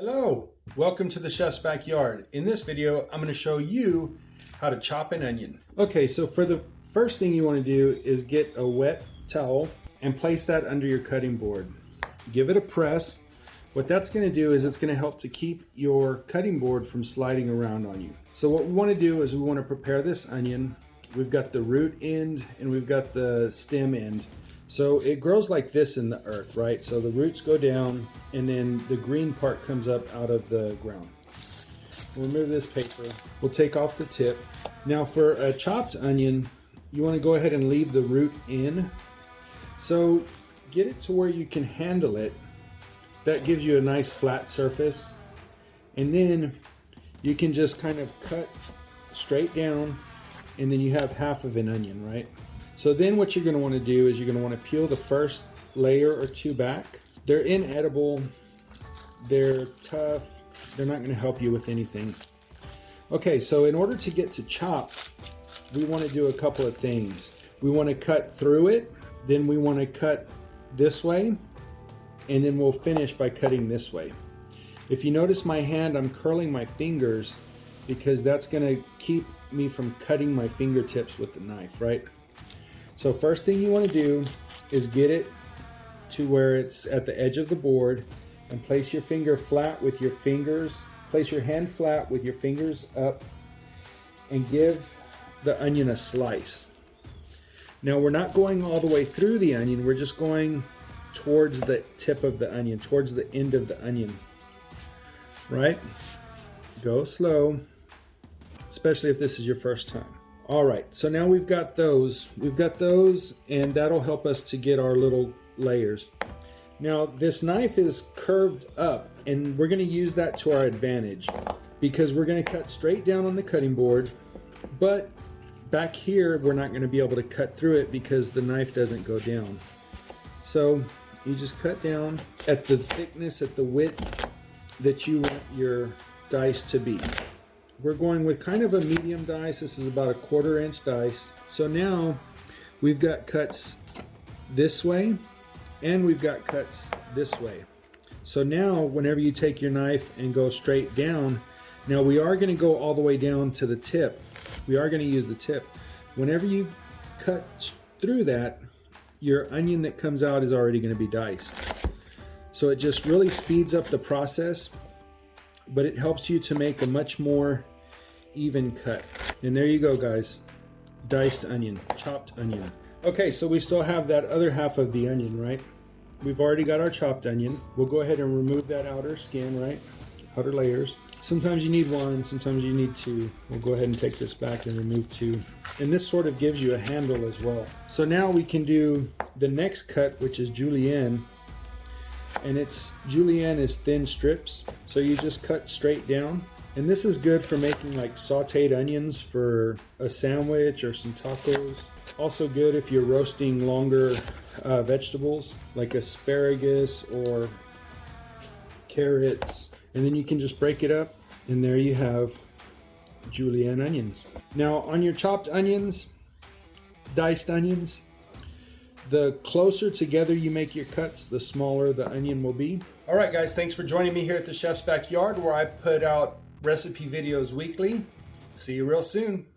Hello, welcome to the Chef's Backyard. In this video, I'm going to show you how to chop an onion. Okay, so for the first thing you want to do is get a wet towel and place that under your cutting board. Give it a press. What that's going to do is it's going to help to keep your cutting board from sliding around on you. So what we want to do is we want to prepare this onion. We've got the root end and we've got the stem end. So it grows like this in the earth, right? So the roots go down and then the green part comes up out of the ground. We'll remove this paper. We'll take off the tip. Now for a chopped onion, you want to go ahead and leave the root in. So get it to where you can handle it. That gives you a nice flat surface. And then you can just kind of cut straight down and then you have half of an onion, right? So then what you're going to want to do is you're going to want to peel the first layer or two back. They're inedible, they're tough, they're not going to help you with anything. Okay, so in order to get to chop, we want to do a couple of things. We want to cut through it, then we want to cut this way, and then we'll finish by cutting this way. If you notice my hand, I'm curling my fingers because that's going to keep me from cutting my fingertips with the knife, right? So first thing you want to do is get it to where it's at the edge of the board and place your finger flat with your fingers, place your hand flat with your fingers up and give the onion a slice. Now we're not going all the way through the onion, we're just going towards the tip of the onion, towards the end of the onion, right? Go slow, especially if this is your first time. All right, so now we've got those, and that'll help us to get our little layers. Now this knife is curved up, and we're gonna use that to our advantage because we're gonna cut straight down on the cutting board, but back here, we're not gonna be able to cut through it because the knife doesn't go down. So you just cut down at the thickness, at the width that you want your dice to be. We're going with kind of a medium dice. This is about a 1/4 inch dice. So now we've got cuts this way and we've got cuts this way. So now whenever you take your knife and go straight down, now we are going to go all the way down to the tip. We are going to use the tip. Whenever you cut through that, your onion that comes out is already going to be diced. So it just really speeds up the process, but it helps you to make a much more even cut. And there you go, guys. Diced onion, chopped onion. Okay, so we still have that other half of the onion, right? We've already got our chopped onion. We'll go ahead and remove that outer skin, right? Outer layers. Sometimes you need one, sometimes you need two. We'll go ahead and take this back and remove two. And this sort of gives you a handle as well. So now we can do the next cut, which is Julienne. And Julienne is thin strips, so you just cut straight down. And this is good for making like sauteed onions for a sandwich or some tacos. Also good if you're roasting longer vegetables like asparagus or carrots. And then you can just break it up, and there you have Julienne onions. Now on your chopped onions, diced onions, the closer together you make your cuts, the smaller the onion will be. All right, guys, thanks for joining me here at the Chef's Backyard, where I put out recipe videos weekly. See you real soon.